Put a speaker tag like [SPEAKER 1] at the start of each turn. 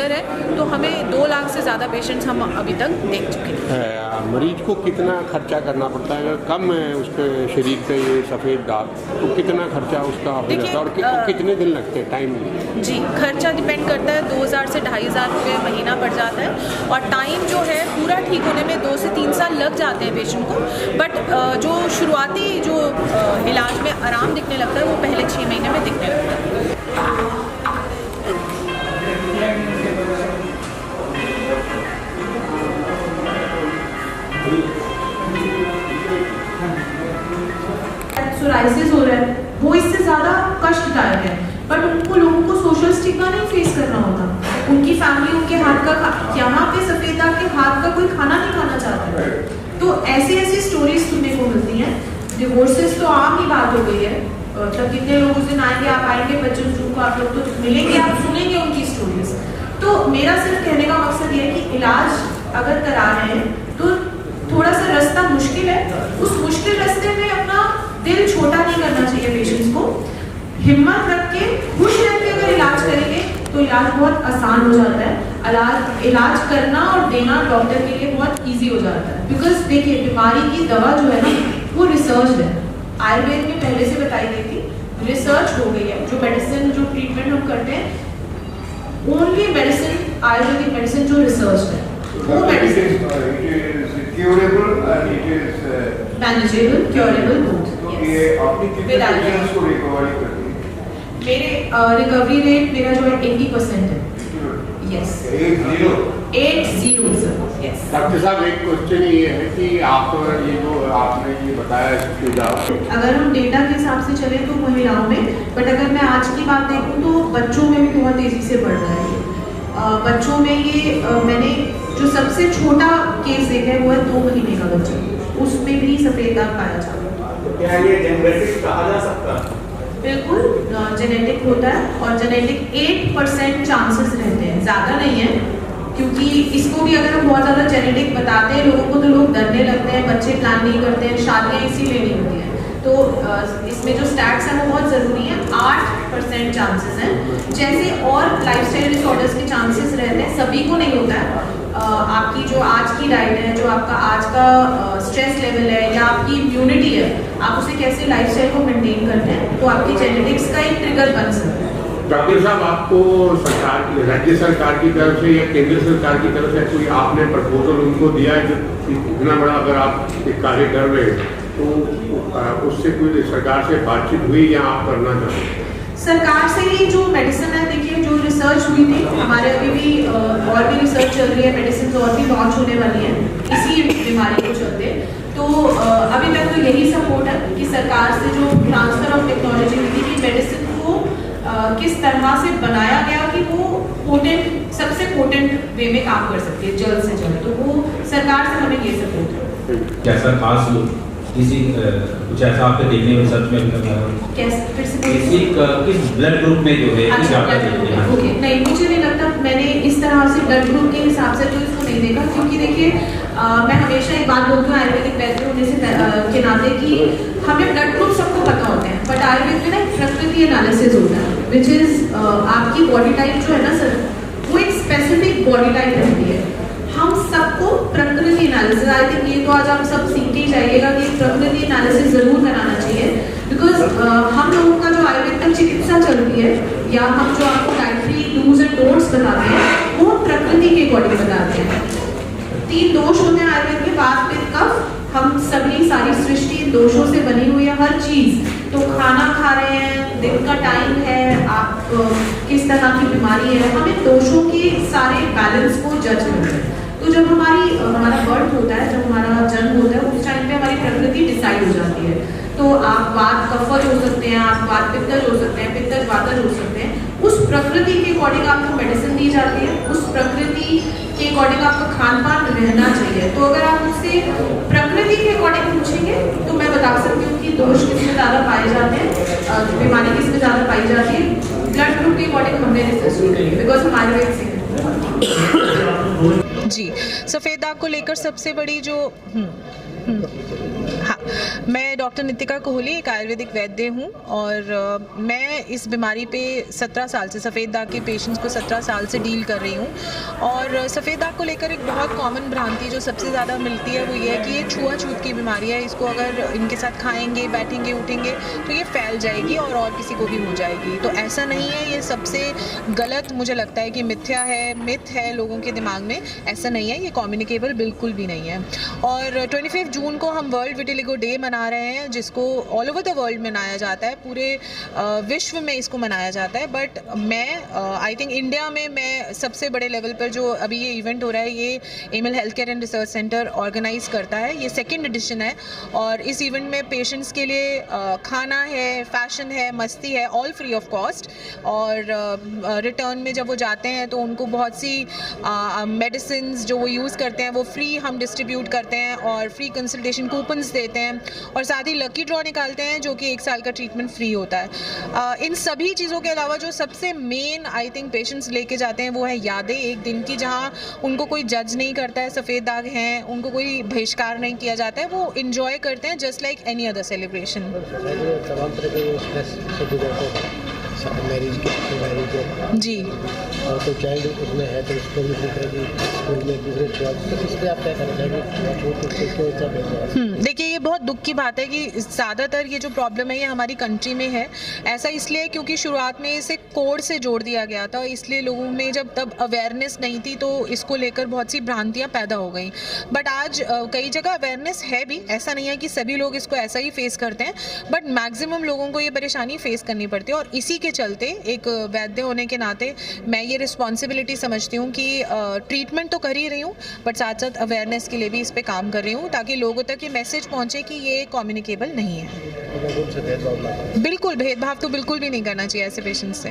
[SPEAKER 1] Regular है, तो हमें 2 लाख से ज़्यादा पेशेंट्स हम अभी तक देख चुके हैं।
[SPEAKER 2] मरीज को कितना खर्चा करना पड़ता है? अगर कम है उसके शरीर पे ये सफ़ेद दाग, तो कितना खर्चा उसका हो जाता है और कितने दिन लगते हैं टाइम?
[SPEAKER 1] जी, खर्चा डिपेंड करता है, 2000 से 2500 रुपये महीना पड़ जाता है, और टाइम जो है पूरा ठीक होने में 2 से 3 साल लग जाते हैं पेशेंट को। बट जो शुरुआती जो इलाज में आराम दिखने लगता है वो पहले 6 महीने में दिखने लगता है।
[SPEAKER 3] सोराइसिस हो रहा है वो इससे ज़्यादा कष्टदायक है, बट उनको लोगों को सोशल स्टिग्मा नहीं फेस करना होता। उनकी फैमिली उनके हाथ का यहाँ पे सफ़ेद दाग के हाथ का कोई खाना नहीं खाना चाहता। तो ऐसी स्टोरीज सुनने को मिलती हैं। डिवोर्सेस तो आम ही बात हो गई है, मतलब कितने लोग उस दिन आएंगे, आप आएंगे बच्चों को, आप लोग तो मिलेंगे, आप सुनेंगे उनकी स्टोरीज। तो मेरा सिर्फ कहने का मकसद ये है कि इलाज अगर करा रहे हैं तो थोड़ा सा रास्ता मुश्किल है, उस मुश्किल रास्ते में अपना दिल छोटा नहीं करना चाहिए। पेशेंट्स को हिम्मत रख के खुश रह के अगर इलाज करेंगे तो इलाज बहुत आसान हो जाता है। इलाज करना और देना डॉक्टर के लिए बहुत इजी हो जाता है, बिकॉज देखिए बीमारी की दवा जो है ना वो रिसर्च है। आयुर्वेद में पहले से बताई गई थी, रिसर्च हो गई है। जो मेडिसिन जो ट्रीटमेंट हम करते हैं, ओनली मेडिसिन आयुर्वेदिक मेडिसिन जो रिसर्च है वो medicine
[SPEAKER 4] curable and it is
[SPEAKER 3] manageable, curable both.
[SPEAKER 4] ये आपने कितने पेशेंट्स को रिकवरी कर दी?
[SPEAKER 3] मेरे रिकवरी रेट मेरा जो है 80% है। Yes, 80 sir. यस
[SPEAKER 2] डॉक्टर साहब, एक क्वेश्चन ये है कि आप ये जो आपने ये बताया सुझाव,
[SPEAKER 3] अगर हम डेटा के हिसाब से चले तो महिलाओं में, बट अगर मैं आज की बात देखूं तो बच्चों में भी बहुत तेजी से बढ़ रहा है। बच्चों में ये मैंने जो सबसे छोटा केस देखा है वो है 2 महीने का बच्चा, उसमें भी सफ़ेद दाग पाया जाता है।
[SPEAKER 5] तो क्या ये जेनेटिक कहा जा सकता है?
[SPEAKER 3] बिल्कुल जेनेटिक होता है, और जेनेटिक 8% चांसेस रहते हैं, ज़्यादा नहीं है। क्योंकि इसको भी अगर हम बहुत ज़्यादा जेनेटिक बताते हैं लोगों को तो लोग डरने लगते हैं, बच्चे प्लान नहीं करते हैं, शादियाँ इसीलिए नहीं होती हैं। तो इसमें जो स्टैट्स हैं वो बहुत ज़रूरी है। 8% चांसेस हैं, जैसे और लाइफस्टाइल डिसऑर्डर्स के चांसेस रहते हैं, सभी को नहीं होता है। आपकी जो आज की डाइट है, जो आपका आज का स्ट्रेस लेवल है, या आपकी इम्यूनिटी है, आप उसे कैसे लाइफस्टाइल को मेंटेन करते हैं, तो आपकी जेनेटिक्स का एक ट्रिगर बन सकता है।
[SPEAKER 2] डॉक्टर साहब, आपको सरकार, राज्य सरकार की तरफ से या केंद्र सरकार की तरफ से कोई आपने प्रपोजल उनको दिया है जो इतना बड़ा अगर आप एक कार्य कर रहे हैं तो उससे कोई सरकार से बातचीत हुई या आप करना चाहते हैं?
[SPEAKER 3] सरकार से ही जो मेडिसिन है, देखिए जो रिसर्च हुई थी, हमारे अभी भी और भी रिसर्च चल रही है, मेडिसिन और भी लॉन्च होने वाली है इसी बीमारी को चलते। तो अभी तक तो यही सपोर्ट है कि सरकार से जो ट्रांसफर ऑफ टेक्नोलॉजी हुई थी कि मेडिसिन को किस तरह से बनाया गया कि वो पोटेंट, सबसे पोटेंट वे में काम कर सकती है जल्द से जल्द। तो वो सरकार से हमें ये सपोर्ट है।
[SPEAKER 6] कैसा खास किसी कुछ ऐसा आपके देखने में रिसर्च में
[SPEAKER 3] कैसे फिर से
[SPEAKER 6] किस ब्लड ग्रुप में जो है
[SPEAKER 3] ओके, नहीं मुझे नहीं लगता, मैंने इस तरह से ब्लड ग्रुप के हिसाब से तो इसको नहीं देखा। क्योंकि देखिए मैं हमेशा एक बात बोलती हूँ आयुर्वेदिक वैद्य होने से के नाते कि हमें ब्लड ग्रुप सबको पता होते हैं, बट आयुर्वेद में ना एक प्रकृति एनालिसिस होता है, विच इज आपकी बॉडी टाइप जो है ना सर, वो एक स्पेसिफिक बॉडी टाइप रहती है। हम सबको प्रकृति एनालिसिस, आई थिंक ये तो आज आप सब सीख के ही जाइएगा कि प्रकृति एनालिसिस जरूर कराना चाहिए। बिकॉज हम लोगों का जो आयुर्वेद में चिकित्सा चलती है, या हम जो आपको डाइटरी डूज एंड डोंट्स बताते हैं, वो प्रकृति के अकॉर्डिंग बताते हैं। 3 दोष होते हैं आयुर्वेद के, वात पित्त कफ। हम सभी सारी सृष्टि दोषों से बनी हुई है, हर चीज। तो खाना खा रहे हैं, दिन का टाइम है, आप किस तरह की बीमारी है, हमें दोषों के सारे बैलेंस को जज करते हैं। तो जब हमारा बर्थ होता है, जब हमारा जन्म होता है, उस टाइम पे हमारी प्रकृति डिसाइड हो जाती है। तो आप वात कफज हो सकते हैं, आप वात पित्तज हो सकते हैं, पित्तज वातज हो सकते हैं। उस प्रकृति के अकॉर्डिंग आपको मेडिसिन दी जाती है, उस प्रकृति के अकॉर्डिंग आपका खान पान रहना चाहिए। तो अगर आप मुझसे प्रकृति के अकॉर्डिंग पूछेंगे तो मैं बता सकती हूँ कि दोष किसमें ज़्यादा पाए जाते हैं, बीमारी किसमें ज़्यादा पाई जाती है। ब्लड ग्रुप के अकॉर्डिंग हमने रिसर्च की, बिकॉज हम आयुर्वेद से
[SPEAKER 1] जी, सफ़ेद दाग को लेकर सबसे बड़ी जो हाँ, मैं डॉक्टर नितिका कोहली एक आयुर्वेदिक वैद्य हूँ और मैं इस बीमारी पे 17 साल से सफ़ेद दाग के पेशेंट्स को 17 साल से डील कर रही हूँ। और सफ़ेद दाग को लेकर एक बहुत कॉमन भ्रांति जो सबसे ज़्यादा मिलती है वो ये है कि ये छुआछूत की बीमारी है, इसको अगर इनके साथ खाएंगे, बैठेंगे, उठेंगे तो ये फैल जाएगी और किसी को भी हो जाएगी। तो ऐसा नहीं है, ये सबसे गलत मुझे लगता है कि मिथ्या है, मिथ है लोगों के दिमाग में। ऐसा नहीं है, ये कम्युनिकेबल बिल्कुल भी नहीं है। और 25 जून को हम वर्ल्ड विटिलिगो डे मना रहे हैं, जिसको ऑल ओवर द वर्ल्ड मनाया जाता है, पूरे विश्व में इसको मनाया जाता है। बट मैं आई थिंक इंडिया में मैं सबसे बड़े लेवल पर जो अभी ये इवेंट हो रहा है, ये ML health care and research centre organise करता है। ये 2nd एडिशन है और इस इवेंट में पेशेंट्स के लिए खाना है, फैशन है, मस्ती है, ऑल फ्री ऑफ कॉस्ट। और रिटर्न में जब वो जाते हैं तो उनको बहुत सी मेडिसिन जो वो यूज़ करते हैं वो फ्री हम डिस्ट्रीब्यूट करते हैं और फ्री कंसल्टेशन कूपन्स देते हैं और साथ ही लकी ड्रॉ निकालते हैं जो कि 1 साल का ट्रीटमेंट फ्री होता है। इन सभी चीज़ों के अलावा जो सबसे मेन आई थिंक पेशेंट्स लेके जाते हैं वो है यादें एक दिन की, जहाँ उनको कोई जज नहीं करता है, सफ़ेद दाग हैं, उनको कोई बहिष्कार नहीं किया जाता है, वो इन्जॉय करते हैं just like any other celebration.
[SPEAKER 7] Marriage के
[SPEAKER 1] जी,
[SPEAKER 7] और कोई चाइल्ड उसमें है तो उसको भी दिख रहा है कि स्कूल में दूसरे तो इस पर आप क्या करना चाहेंगे?
[SPEAKER 1] देखिए ये बहुत दुख की बात है कि ज़्यादातर ये जो प्रॉब्लम है ये हमारी कंट्री में है। ऐसा इसलिए क्योंकि शुरुआत में इसे कोड से जोड़ दिया गया था, इसलिए लोगों में जब तब अवेयरनेस नहीं थी तो इसको लेकर बहुत सी भ्रांतियाँ पैदा हो गई। बट आज कई जगह अवेयरनेस है भी, ऐसा नहीं है कि सभी लोग इसको ऐसा ही फेस करते हैं, बट मैक्सिमम लोगों को ये परेशानी फेस करनी पड़ती है। और इसी के चलते एक वैद्य होने के नाते मैं ये रिस्पॉन्सिबिलिटी समझती हूँ कि ट्रीटमेंट तो कर ही रही हूँ बट साथ साथ अवेयरनेस के लिए भी इस पे काम कर रही हूँ ताकि लोगों तक ये मैसेज पहुँचे कि ये कम्युनिकेबल नहीं है। बिल्कुल भेदभाव तो बिल्कुल भी नहीं करना चाहिए ऐसे पेशेंट्स से।